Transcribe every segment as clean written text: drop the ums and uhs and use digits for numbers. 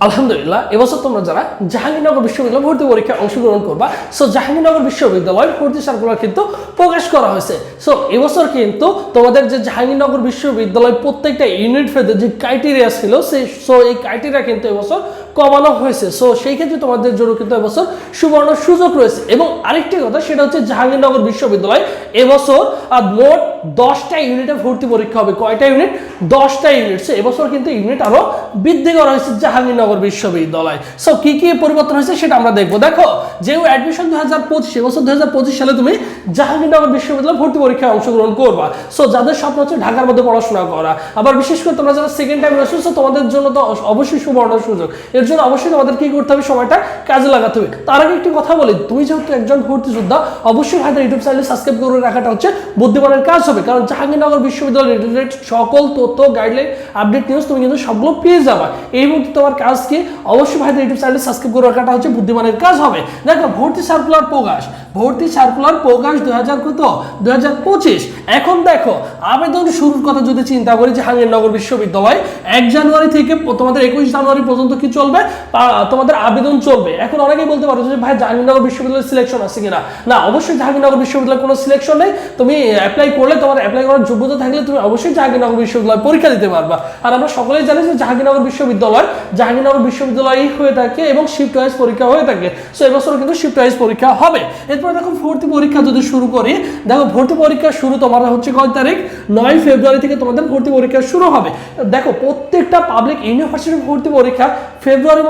আলহামদুলিল্লাহ এবছর তোমরা যারা জাহাঙ্গীরনগর বিশ্ববিদ্যালয় ভর্তি পরীক্ষায় অংশগ্রহণ করবা, সো জাহাঙ্গীরনগর বিশ্ববিদ্যালয়ের ভর্তি সার্কুলার কিন্তু প্রকাশ করা হয়েছে। সো এবছর কিন্তু তোমাদের যে জাহাঙ্গীরনগর বিশ্ববিদ্যালয় প্রত্যেকটা ইউনিট ফেতে যে ক্রাইটেরিয়া ছিল সো এই ক্রাইটেরিয়া কিন্তু এবছর কমানো হয়েছে। সো সেই ক্ষেত্রে তোমাদের জন্য কিন্তু এবছর সুবর্ণ সুযোগ রয়েছে। এবং আরেকটি কথা সেটা হচ্ছে জাহাঙ্গীরনগর বিশ্ববিদ্যালয় এবছর মোট 10টা ইউনিটে ভর্তি পরীক্ষা হবে। কয়টা ইউনিট? 10টা ইউনিট। সো এবছর কিন্তু ইউনিট আরো বৃদ্ধি করা হয়েছে জাহাঙ্গীরনগর বিশ্ববিদ্যালয়। সো কি কি পরিবর্তন হয়েছে সেটা আমরা দেখবো। দেখো, যেহেতু অ্যাডমিশন 2025, এবছর 2025 সালে তুমি জাহাঙ্গীরনগর বিশ্ববিদ্যালয় ভর্তি পরীক্ষায় অংশগ্রহণ করবা। সো যাদের স্বপ্ন হচ্ছে ঢাকার মধ্যে পড়াশোনা করা, আবার বিশেষ করে তোমরা যারা সেকেন্ড টাইম রয়েছে, সো তোমাদের জন্য তো অবশ্যই সুবর্ণ সুযোগ। এর জন্য অবশ্যই তোমাদের কি করতে হবে, সময়টা কাজে লাগাতে হবে। তার আগে একটি কথা বলি, তুমি যেহেতু একজন ভর্তি যোদ্ধা, অবশ্যই ভাইদের ইউটিউব চ্যানেল সাবস্ক্রাইব করে রাখাটা হচ্ছে বুদ্ধিমানের কাজ হবে। কারণ জাহাঙ্গীরনগর বিশ্ববিদ্যালয় রিলেটেড সকল তথ্য, গাইডলাইন, আপডেট নিউজ তুমি কিন্তু সবগুলো পেয়ে যাবা। এই মুহূর্তে তোমার কাজ কি, অবশ্যই ভাইদের ইউটিউব চ্যানেল সাবস্ক্রাইব করে রাখাটা হচ্ছে বুদ্ধিমানের কাজ হবে। দেখো, ভর্তি সার্কুলার প্রকাশ 2025। এখন দেখো, আবেদন শুরুর কথা যদি চিন্তা করি, জাহাঙ্গীরনগর বিশ্ববিদ্যালয় 1 জানুয়ারি থেকে তোমাদের 21 জানুয়ারি পর্যন্ত কি চলবে, তোমাদের আবেদন চলবে। এখন অনেকেই বলতে পারো যে ভাই জাহাঙ্গীরনগর বিশ্ববিদ্যালয়ের সিলেকশন আছে কিনা। না, অবশ্যই জাহাঙ্গীরনগর বিশ্ববিদ্যালয়ের কোনো সিলেকশন নেই। তুমি অ্যাপ্লাই করলে, তোমার অ্যাপ্লাই করার যোগ্যতা থাকলে তুমি অবশ্যই জাহাঙ্গীরনগর বিশ্ববিদ্যালয় পরীক্ষা দিতে পারবা। আর আমরা সকলেই জানি যে জাহাঙ্গীরনগর বিশ্ববিদ্যালয় হয়ে থাকে এবং শিফট ওয়াইজ পরীক্ষা হয়ে থাকে। সো এবছর কিন্তু শিফট ওয়াইজ পরীক্ষা হবে। এরপর দেখো, ভর্তি পরীক্ষা যদি শুরু করি, দেখো ভর্তি পরীক্ষা শুরু তোমার হচ্ছে কয় তারিখ, 9 ফেব্রুয়ারি থেকে তোমাদের ভর্তি পরীক্ষা শুরু হবে। দেখো, প্রত্যেকটা পাবলিক ইউনিভার্সিটির ভর্তি পরীক্ষা ফেব্রুয়ারি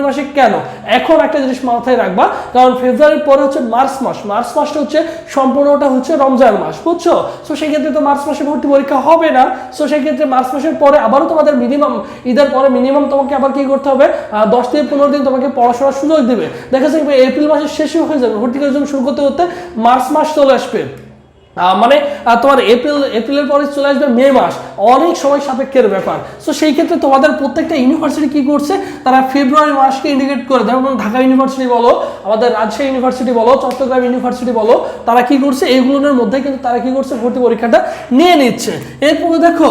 মাসে কেন, এখন একটা জিনিস মাথায় রাখবা, কারণ ফেব্রুয়ারির পরে হচ্ছে মার্চ মাসটা হচ্ছে সম্পূর্ণটা হচ্ছে রমজান মাস, বুঝছো। সো সেই ক্ষেত্রে তো মার্চ মাসে ভর্তি পরীক্ষা হবে না। সো সেই ক্ষেত্রে মার্চ মাসের পরে আবারও তোমাদের ঈদের পরে মিনিমাম তোমাকে আবার কি করতে হবে, 10 থেকে 15 দিন তোমাকে পড়াশোনার সুযোগ দিবে। দেখা যাবে এপ্রিল মাসের শেষে হয়ে যাবে, ভর্তি কার্যক্রম শুরু করতে মার্চ মাস চলে আসবে। মানে তোমার এপ্রিলের পরে চলে আসবে মে মাস, অনেক সময় সাপেক্ষের ব্যাপার। সো সেই ক্ষেত্রে তোমাদের প্রত্যেকটা ইউনিভার্সিটি কি করছে, তারা ফেব্রুয়ারি মাসকে ইন্ডিকেট করে, যেমন ঢাকা ইউনিভার্সিটি বলো, আমাদের রাজশাহী ইউনিভার্সিটি বলো, চট্টগ্রাম ইউনিভার্সিটি বলো, তারা কি করছে, এইগুলোর মধ্যে কিন্তু তারা কি করছে, ভর্তি পরীক্ষাটা নিয়ে নিচ্ছে। এরপরে দেখো,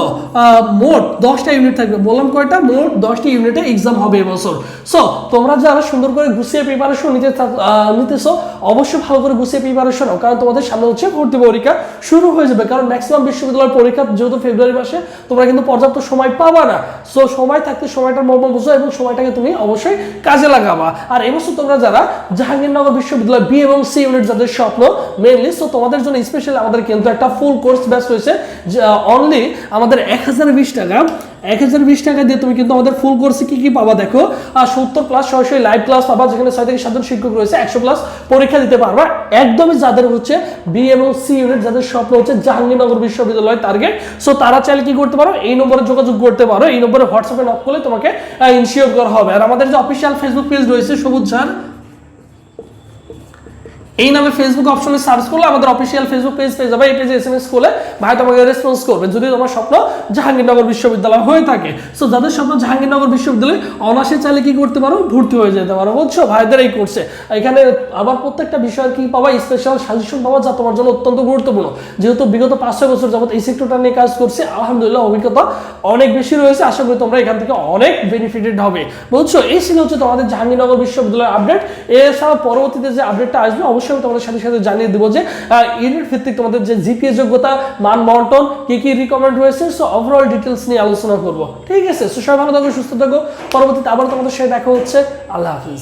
মোট 10টা ইউনিট থাকবে। বললাম কয়টা, মোট 10টি ইউনিটে এক্সাম হবে এবছর। সো তোমরা যারা সুন্দর করে গুছিয়ে প্রিপারেশন নিতেছো, অবশ্যই ভালো করে গুছিয়ে প্রিপারেশন নাও, কারণ তোমাদের সামনে হচ্ছে ভর্তি পরীক্ষা শুরু হয়ে যাবে। কারণ ম্যাক্সিমাম বিশ্ববিদ্যালয়ের পরীক্ষা যেহেতু ফেব্রুয়ারি মাসে, তোমরা কিন্তু পর্যাপ্ত সময় পাবা না। সো সময় থাকতে সময়টার মর্ম বুঝো এবং সময়টাকে তুমি অবশ্যই কাজে লাগাবা। আর এবছর তোমরা যারা জাহাঙ্গীরনগর বিশ্ববিদ্যালয় বি এবং সি ইউনিট যাদের স্বপ্ন মেইনলি, সো তোমাদের জন্য স্পেশালি আমাদের কিন্তু একটা ফুল কোর্স ব্যাচ রয়েছে। অনলি আমাদের 1020 টাকা দিয়ে তুমি কিন্তু আমাদের ফুল কোর্সে কি পাবা, দেখো 70 প্লাস সরাসরি লাইভ ক্লাস পাবা, যেখানে 6 থেকে 7 জন শিক্ষক রয়েছে, 100 প্লাস পরীক্ষা দিতে পারবা। একদমই যাদের হচ্ছে বি এবং সি ইউনিট, যাদের স্বপ্ন হচ্ছে জাহাঙ্গীরনগর বিশ্ববিদ্যালয় টার্গেট, সো তারা চাইলে কি করতে পারো, এই নম্বরে যোগাযোগ করতে পারো। এই নম্বরে হোয়াটসঅ্যাপে নক করলে তোমাকে ইনশিওর করা হবে। আর আমাদের যে অফিসিয়াল ফেসবুক পেজ রয়েছে সবুজ ঝাড়, এই নামে ফেসবুক অপশনে সার্চ করলে আমাদের অফিসিয়াল ফেসবুক পেজ পেয়ে যাবে। এই পেজে SMS করলে ভাই তোমাকে রেসপন্স করবে যদি তোমার স্বপ্ন জাহাঙ্গীরনগর বিশ্ববিদ্যালয় হয়ে থাকে। সো যাদের স্বপ্ন জাহাঙ্গীরনগর বিশ্ববিদ্যালয়, অনার্সে চাইলে কি করতে পারো, ভর্তি হয়ে যেতে পারো, বুঝছো। ভাইদের এই কোর্সে এখানে আবার প্রত্যেকটা বিষয়ের কি পাবা, স্পেশাল সাজেশন পাবা, যা তোমার জন্য অত্যন্ত গুরুত্বপূর্ণ। যেহেতু বিগত 5-6 বছর যাবত এই সেক্টরটা নিয়ে কাজ করছে, আলহামদুলিল্লাহ অভিজ্ঞতা অনেক বেশি রয়েছে। আশা করি তোমরা এখান থেকে অনেক বেনিফিটেড হবে, বুঝছো। এই ছিল হচ্ছে তোমাদের জাহাঙ্গীরনগর বিশ্ববিদ্যালয়ের আপডেট। এছাড়া পরবর্তীতে যে আপডেটটা আসবে, অবশ্যই তোমাদের সাথে জানিয়ে দেবো যে ইউনিট ভিত্তিক তোমাদের যে জিপিএ যোগ্যতা, মান বন্টন, কি রিকমেন্ড রয়েছে, সো ওভারঅল ডিটেলস নিয়ে আলোচনা করবো, ঠিক আছে। সো সবাই ভালো থাকো, সুস্থ থাকো। পরবর্তীতে আবার তোমাদের সাথে দেখা হচ্ছে। আল্লাহ হাফিজ।